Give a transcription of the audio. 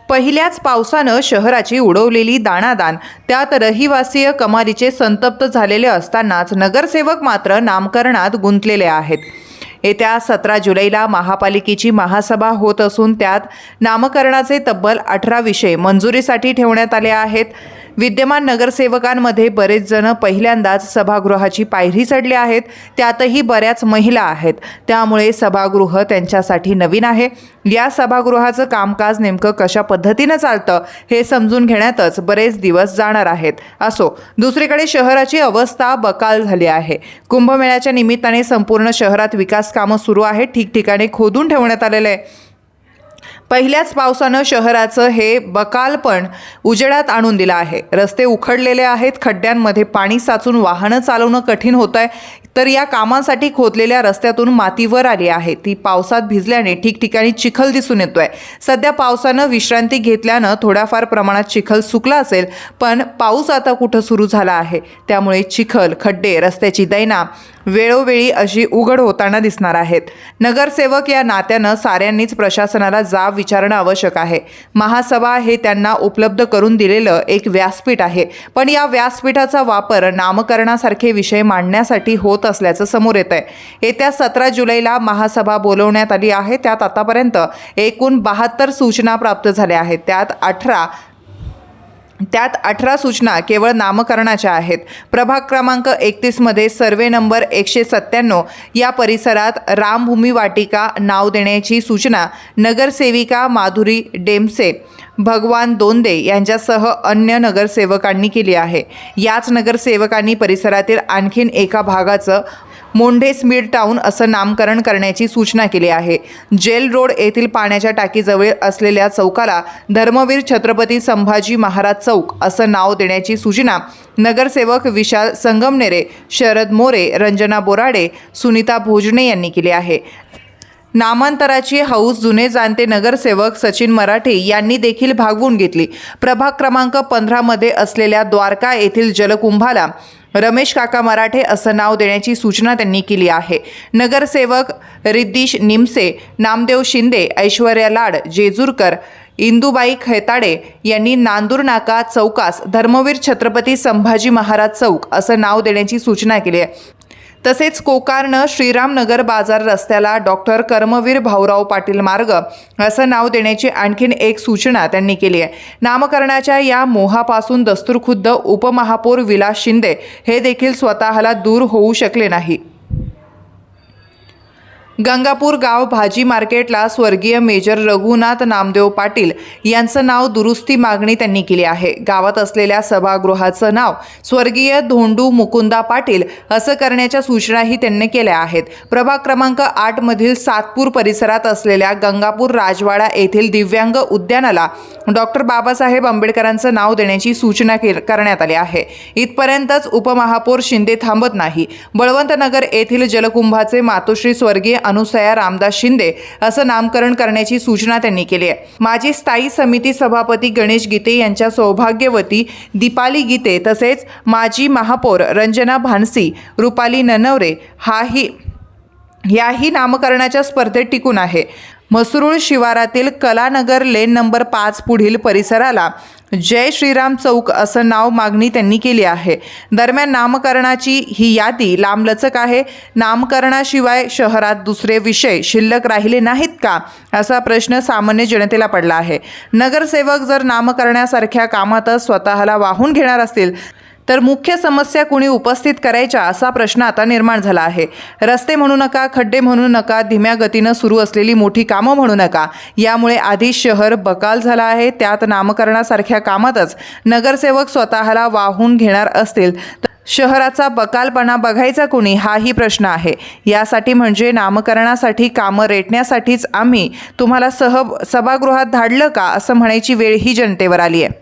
पहिल्याच पावसानं शहराची उडवलेली दाणादाण, त्यात रहिवासीय कमालीचे संतप्त झालेले असतानाच नगरसेवक मात्र नामकरणात गुंतलेले आहेत। येत्या 17 जुलैला महापालिकेची महासभा होत असून त्यात नामकरणाचे तब्बल 18 विषय मंजुरीसाठी ठेवण्यात आले आहेत। विद्यमान नगरसेवकांमध्ये बरेच जण पहिल्यांदाच सभागृहाची पायरी चढले आहेत, त्यातही बऱ्याच महिला आहेत, त्यामुळे सभागृह त्यांच्यासाठी नवीन आहे। या सभागृहाचं कामकाज नेमकं कशा पद्धतीने चालतं हे समजून घेण्यातच बरेच दिवस जाणार आहेत। असो, दुसरीकडे शहराची अवस्था बकाल झाली आहे। कुंभमेळ्याच्या निमित्ताने संपूर्ण शहरात विकास कामं सुरू आहेत, ठिकठिकाणी खोदून ठेवण्यात आलेलं आहे। पहिल्याच पावसानं शहराचं हे बकालपण उजेडात आणून दिलं आहे। रस्ते उखडलेले आहेत, खड्ड्यांमध्ये पाणी साचून वाहनं चालवणं कठीण होत आहे, तर या कामांसाठी खोदलेल्या रस्त्यातून माती वर आली आहे। ती पावसात भिजल्याने ठिकठिकाणी चिखल दिसून येतोय। सध्या पावसानं विश्रांती घेतल्यानं थोड्याफार प्रमाणात चिखल सुकला असेल, पण पाऊस आता कुठं सुरू झाला आहे, त्यामुळे चिखल, खड्डे, रस्त्याची दैना वेळोवेळी अशी उघड होताना दिसणार आहेत। नगरसेवक या नात्यानं साऱ्यांनीच प्रशासनाला जाब विचारणं आवश्यक आहे। महासभा हे त्यांना उपलब्ध करून दिलेलं एक व्यासपीठ आहे, पण या व्यासपीठाचा वापर नामकरणासारखे विषय मांडण्यासाठी होत असल्याचं समोर येत आहे। येत्या 17 जुलैला महासभा बोलवण्यात आली आहे। त्यात आतापर्यंत एकूण 72 सूचना प्राप्त झाल्या आहेत। त्यात 18 सूचना केवळ नामकरणाच्या आहेत। प्रभाग क्रमांक 31 मध्ये सर्वे नंबर 197 या परिसरात रामभूमी वाटिका नाव देण्याची सूचना नगरसेविका माधुरी डेमसे, भगवान दोंदे यांच्यासह अन्य नगरसेवकांनी केली आहे। याच नगरसेवकांनी परिसरातील आणखीन एका भागाचं मोंढेस मिड टाउन असं नामकरण करण्याची सूचना केली आहे। जेल रोड येथील पाण्याच्या टाकीजवळ असलेल्या चौकाला धर्मवीर छत्रपती संभाजी महाराज चौक असं नाव देण्याची सूचना नगरसेवक विशाल संगमनेरे, शरद मोरे, रंजना बोराडे, सुनीता भोजने यांनी केली आहे। नामांतराची हौस जुने जाणते नगरसेवक सचिन मराठे यांनी देखील भागवून घेतली। प्रभाग क्रमांक 15 मध्ये असलेल्या द्वारका येथील जलकुंभाला रमेश काका मराठे असं नाव देण्याची सूचना त्यांनी केली आहे। नगरसेवक रिद्दीश निमसे, नामदेव शिंदे, ऐश्वर्या लाड, जेजूरकर, इंदुबाई खैताडे यांनी नांदूर नाका चौकास धर्मवीर छत्रपती संभाजी महाराज चौक असं नाव देण्याची सूचना केली आहे। तसेच कोकारनं श्रीरामनगर बाजार रस्त्याला डॉक्टर कर्मवीर भाऊराव पाटील मार्ग असं नाव देण्याची आणखीन एक सूचना त्यांनी केली आहे। नामकरणाच्या या मोहापासून दस्तूरखुद्द उपमहापौर विलास शिंदे हे देखील स्वतःला दूर होऊ शकले नाही। गंगापूर गाव भाजी मार्केटला स्वर्गीय मेजर रघुनाथ नामदेव पाटील यांचं नाव दुरुस्ती मागणी त्यांनी केली आहे। गावात असलेल्या सभागृहाचं नाव स्वर्गीय धोंडू मुकुंदा पाटील असं करण्याच्या सूचनाही त्यांनी केल्या आहेत। प्रभाग क्रमांक 8 मधील सातपूर परिसरात असलेल्या गंगापूर राजवाडा येथील दिव्यांग उद्यानाला डॉक्टर बाबासाहेब आंबेडकरांचं नाव देण्याची सूचना करण्यात आली आहे। इथपर्यंतच उपमहापौर शिंदे थांबत नाही। बळवंतनगर येथील जलकुंभाचे मातोश्री स्वर्गीय अनुसया रामदास शिंदे असं नामकरण करण्याची सूचना त्यांनी केली आहे। माजी स्थायी समिती सभापती गणेश गीते यांच्या सौभाग्यवती दीपाली गीते तसेच माजी महापौर रंजना भानसी, रुपाली ननवरे याही नामकरणाच्या स्पर्धेत टिकून आहे। मसरूळ शिवारातील कलानगर लेन नंबर 5 पुढील परिसराला जय श्रीराम चौक असं नाव मागणी त्यांनी केली आहे। दरम्यान नामकरणाची ही यादी लांबलचक आहे। नामकरणाशिवाय शहरात दुसरे विषय शिल्लक राहिले नाहीत का असा प्रश्न सामान्य जनतेला पडला आहे। नगरसेवक जर नामकरणासारख्या कामातच स्वतःला वाहून घेणार असतील तर मुख्य समस्या कुणी उपस्थित करायच्या असा प्रश्न आता निर्माण झाला आहे। रस्ते म्हणू नका, खड्डे म्हणू नका, धीम्या गतीनं सुरू असलेली मोठी कामं म्हणू नका, यामुळे आधी शहर बकाल झालं आहे। त्यात नामकरणासारख्या कामातच नगरसेवक स्वतःला वाहून घेणार असतील तर शहराचा बकालपणा बघायचा कोणी हाही प्रश्न आहे। यासाठी म्हणजे नामकरणासाठी कामं रेटण्यासाठीच आम्ही तुम्हाला सभागृहात धाडलं का असं म्हणायची वेळ ही जनतेवर आली आहे।